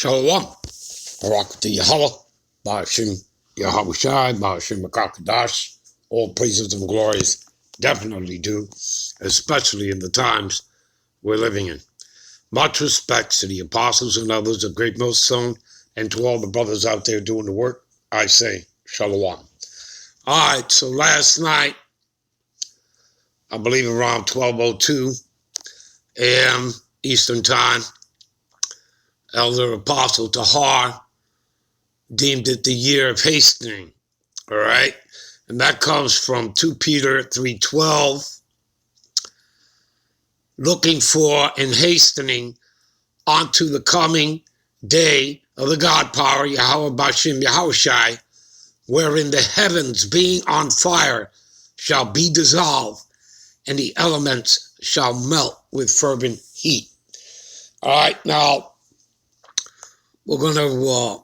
Shalom. Barak to Yahweh. Ba'ashim Yahweh Shai. Ba'ashim Makakadash. All praises and glories definitely do, especially in the times we're living in. Much respects to the apostles and others of Great Millstone, and to all the brothers out there doing the work. I say Shalom. All right, so last night, I believe around 12:02 a.m. Eastern Time, Elder Apostle Tahar deemed it the year of hastening, all right? And that comes from 2 Peter 3:12, looking for and hastening onto the coming day of the God power, Yahweh Bashim Yahushai, wherein the heavens being on fire shall be dissolved, and the elements shall melt with fervent heat. All right, now we're going to,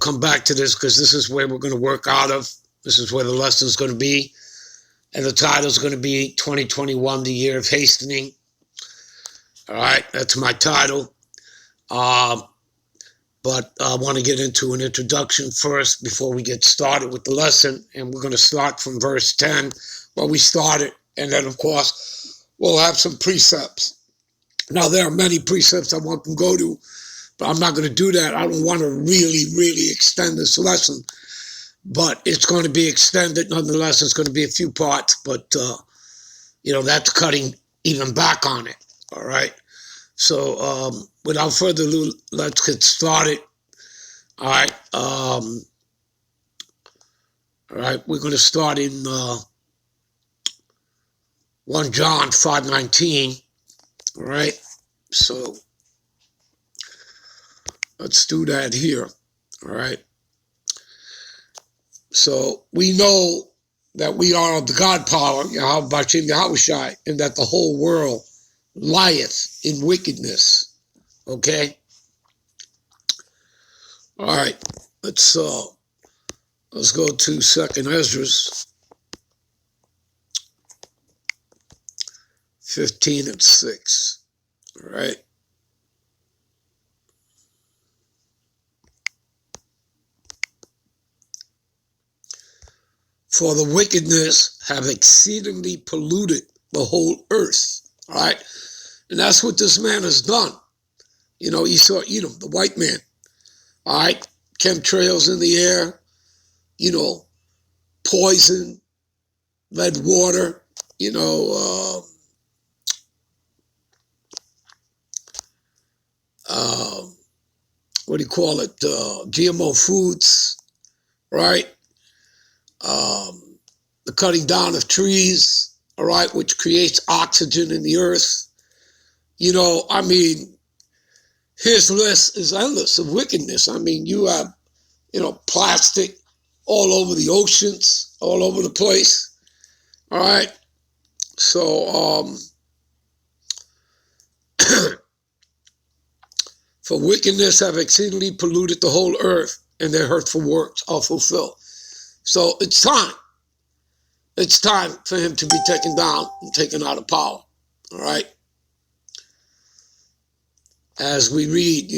come back to this because this is where we're going to work out of. This is where the lesson is going to be. And the title is going to be 2021, the year of hastening. All right, that's my title. But I want to get into an introduction first before we get started with the lesson. And we're going to start from verse 10, where we started. And then, of course, we'll have some precepts. Now, there are many precepts I want to go to, but I'm not going to do that. I don't want to really extend this lesson. But it's going to be extended. Nonetheless, it's going to be a few parts. But, that's cutting even back on it. All right. So without further ado, let's get started. All right. All right. We're going to start in 1 John 5:19. All right. So let's do that here. All right. So we know that we are of the God power, Yahweh Bashim Yahushai, and that the whole world lieth in wickedness. Okay? All right. Let's go to 2nd Ezra 15:6. All right. For the wickedness have exceedingly polluted the whole earth. All right. And that's what this man has done. Esau, Edom, the white man. All right. Chemtrails in the air, poison, lead water, what do you call it? GMO foods, right? The cutting down of trees, all right, which creates oxygen in the earth. His list is endless of wickedness. You have, plastic all over the oceans, all over the place. All right. So, for wickedness have exceedingly polluted the whole earth, and their hurtful works are fulfilled. So it's time. It's time for him to be taken down and taken out of power. All right. As we read,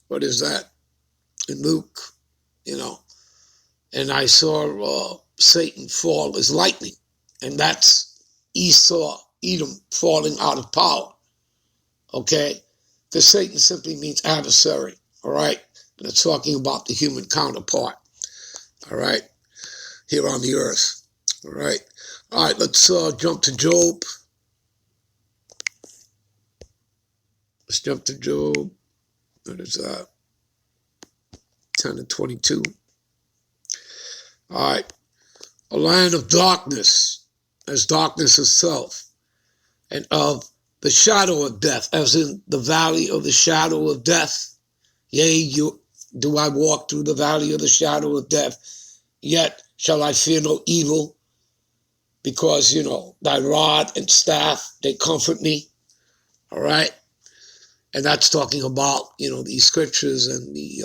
what is that? In Luke, and I saw Satan fall as lightning. And that's Esau, Edom, falling out of power. Okay? Because Satan simply means adversary. All right? And it's talking about the human counterpart. All right? Here on the earth. All right? All right, let's jump to Job. Let's jump to Job. What is that? 10:22. All right. A land of darkness, as darkness itself, and of the shadow of death, as in the valley of the shadow of death. Yea, do I walk through the valley of the shadow of death, yet shall I fear no evil, because, thy rod and staff, they comfort me. All right. And that's talking about, these scriptures and the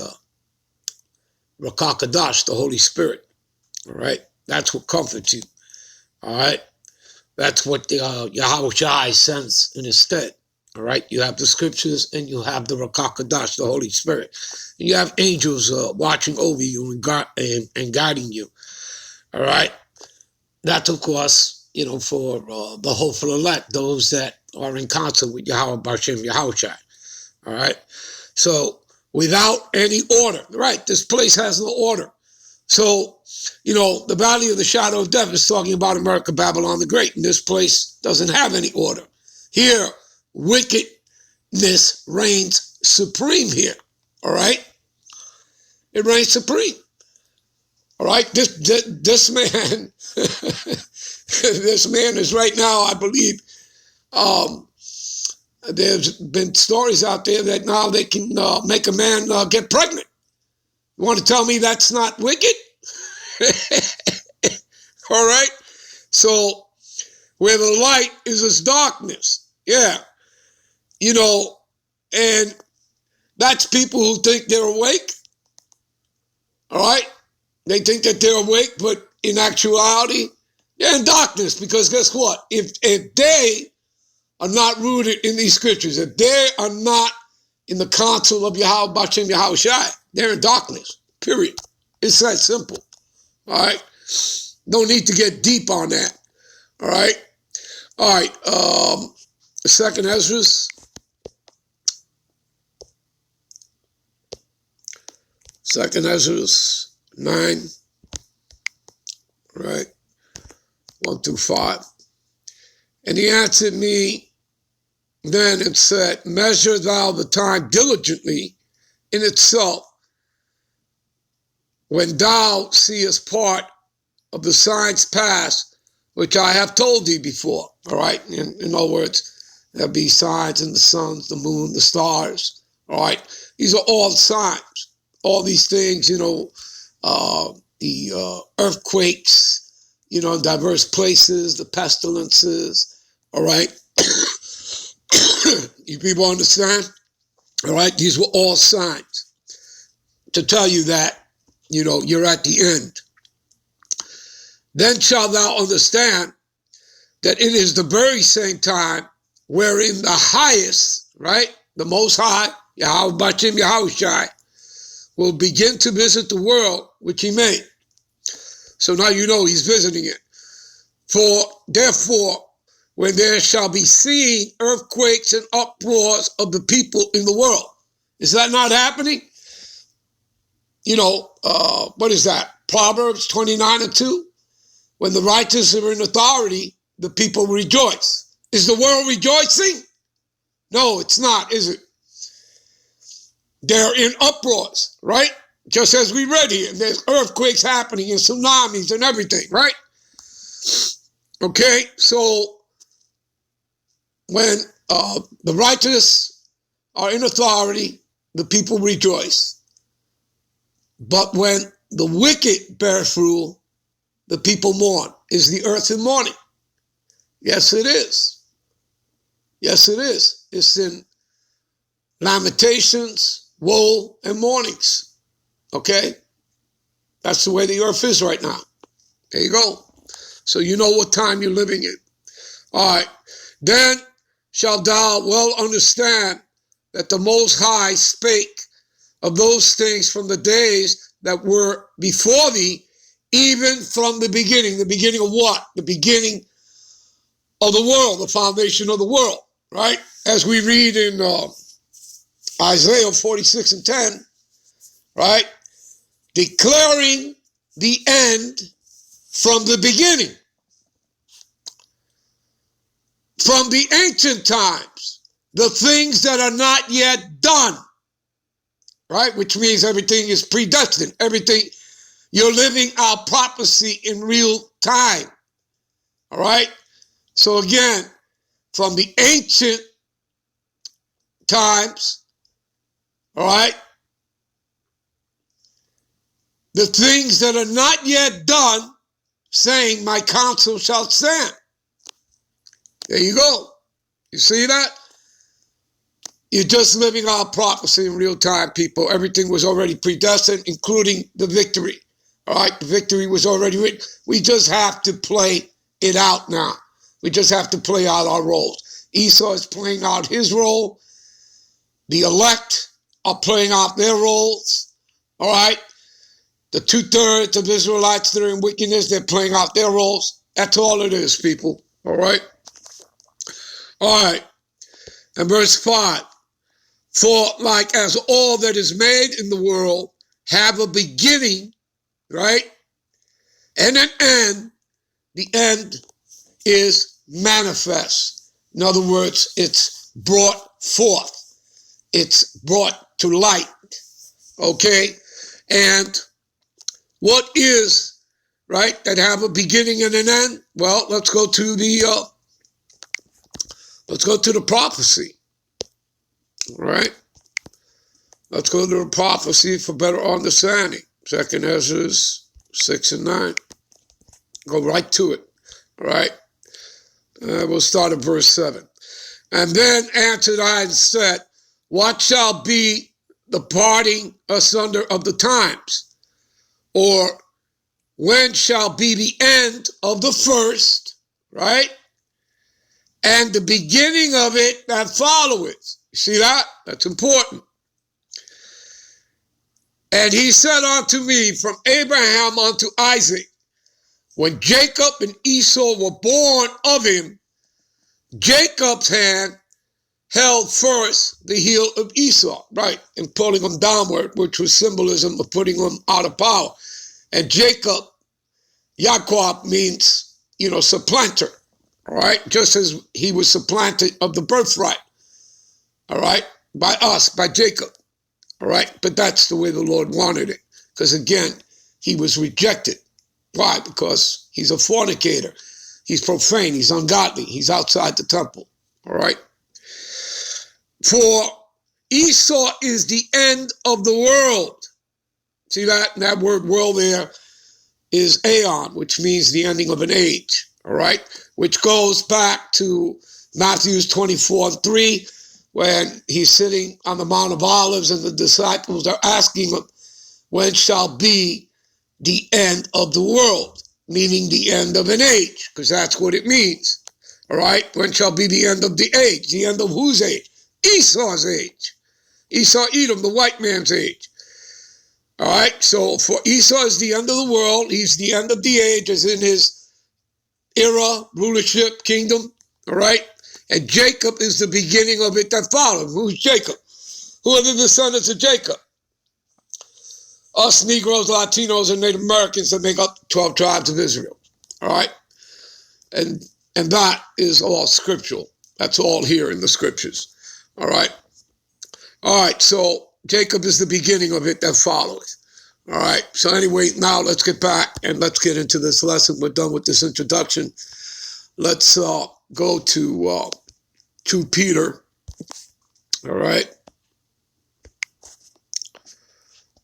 Rakakadash, the Holy Spirit. All right. That's what comforts you. All right. That's what Yahweh Shai sends in his stead. All right, you have the scriptures and you have the Rakakadash, the Holy Spirit. And you have angels watching over you and guiding you. All right, that's of course, for the hopeful elect, those that are in concert with Yahweh Bashem Yahushai. All right, so without any order, right? This place has no order. So, the valley of the shadow of death is talking about America, Babylon the Great, and this place doesn't have any order. Here, wickedness reigns supreme here, all right? It reigns supreme, all right? This man, this man is right now, I believe, there's been stories out there that now they can make a man get pregnant. You want to tell me that's not wicked? All right? So, where the light is darkness. Yeah. And that's people who think they're awake. All right? They think that they're awake, but in actuality, they're in darkness, because guess what? If they are not rooted in these scriptures, if they are not in the counsel of Yahweh Bashem Yahushai, they're in darkness, period. It's that simple, all right? No need to get deep on that, all right? All right, Second Ezra, Second Ezra 9, right, 1 through 5. And he answered me then and said, measure thou the time diligently in itself, when thou seest part of the signs past, which I have told thee before. All right. In other words, there'll be signs in the sun, the moon, the stars. All right. These are all signs. All these things, the earthquakes, in diverse places, the pestilences. All right. You people understand? All right. These were all signs to tell you that, you're at the end. Then shalt thou understand that it is the very same time wherein the highest, right, the most high, Yahweh Bashem Yahushai, will begin to visit the world which he made. So now he's visiting it. For therefore, when there shall be seen earthquakes and uproars of the people in the world. Is that not happening? What is that? Proverbs 29:2. When the righteous are in authority, the people rejoice. Is the world rejoicing? No, it's not, is it? They're in uproars, right? Just as we read here, there's earthquakes happening and tsunamis and everything, right? Okay, so when the righteous are in authority, the people rejoice. But when the wicked beareth rule, the people mourn. Is the earth in mourning? Yes, it is. Yes, it is. It's in lamentations, woe, and mournings. Okay? That's the way the earth is right now. There you go. So you know what time you're living in. All right. Then shalt thou well understand that the Most High spake of those things from the days that were before thee, even from the beginning. The beginning of what? The beginning of the world, the foundation of the world, right? As we read in Isaiah 46:10, right? Declaring the end from the beginning. From the ancient times, the things that are not yet done, right? Which means everything is predestined. Everything, you're living out prophecy in real time, all right? So again, from the ancient times, all right, the things that are not yet done, saying, my counsel shall stand. There you go. You see that? You're just living out prophecy in real time, people. Everything was already predestined, including the victory. All right, the victory was already written. We just have to play it out now. We just have to play out our roles. Esau is playing out his role. The elect are playing out their roles. All right? The 2/3 of Israelites that are in wickedness, they're playing out their roles. That's all it is, people. All right? All right. And verse 5. For like as all that is made in the world have a beginning, right? And an end, the end is manifest. In other words, it's brought forth. It's brought to light. Okay? And what is, right, that have a beginning and an end? Well, let's go to the prophecy. All right? Let's go to the prophecy for better understanding. 2nd Ezra 6 and 9. Go right to it. All right? We'll start at verse 7. And then answered I and said, what shall be the parting asunder of the times? Or when shall be the end of the first, right? And the beginning of it that followeth. You see that? That's important. And he said unto me, from Abraham unto Isaac, when Jacob and Esau were born of him, Jacob's hand held first the heel of Esau, right, and pulling him downward, which was symbolism of putting him out of power. And Jacob, Yaakov means, supplanter, all right, just as he was supplanted of the birthright, all right, by us, by Jacob, all right, but that's the way the Lord wanted it, because again, he was rejected. Why? Because he's a fornicator, he's profane, he's ungodly, he's outside the temple, all right. For Esau is the end of the world. See that? And that word world there is aeon, which means the ending of an age, all right? Which goes back to Matthew 24:3, when he's sitting on the Mount of Olives and the disciples are asking him, when shall be the end of the world? Meaning the end of an age, because that's what it means, all right? When shall be the end of the age? The end of whose age? Esau's age. Esau, Edom, the white man's age. All right, so for Esau is the end of the world. He's the end of the age, as in his era, rulership, kingdom. All right, and Jacob is the beginning of it that followed. Who's Jacob? Who are the descendants of Jacob? Us Negroes, Latinos, and Native Americans that make up 12 tribes of Israel. All right, and that is all scriptural. That's all here in the scriptures. All right. All right. So Jacob is the beginning of it that follows. All right. So anyway, now let's get back and let's get into this lesson. We're done with this introduction. Let's go to 2 Peter. All right.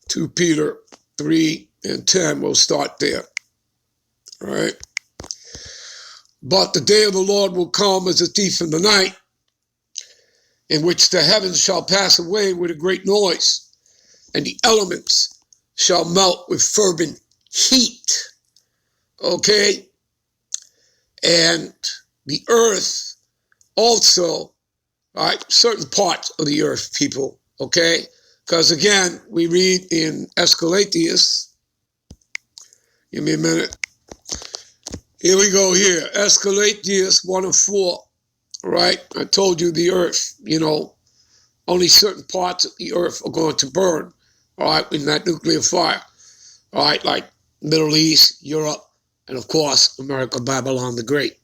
2 Peter 3 and 10. We'll start there. All right. But the day of the Lord will come as a thief in the night, in which the heavens shall pass away with a great noise, and the elements shall melt with fervent heat. Okay? And the earth also, right? Certain parts of the earth, people, okay? Because again, we read in Escalatius, give me a minute. Here we go here, Escalatius 1 and 4. Right? I told you the earth, only certain parts of the earth are going to burn, all right, in that nuclear fire, all right, like Middle East, Europe, and of course, America, Babylon the Great.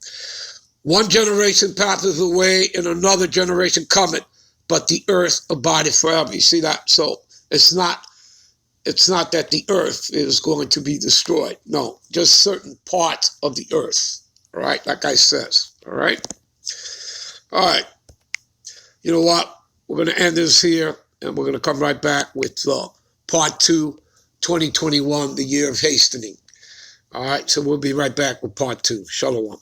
One generation passeth away and another generation cometh, but the earth abideth forever. You see that? So it's not that the earth is going to be destroyed. No, just certain parts of the earth, all right, like I says, all right? All right, you know what? We're going to end this here, and we're going to come right back with part 2, 2021, the year of hastening. All right, so we'll be right back with part 2. Shalom.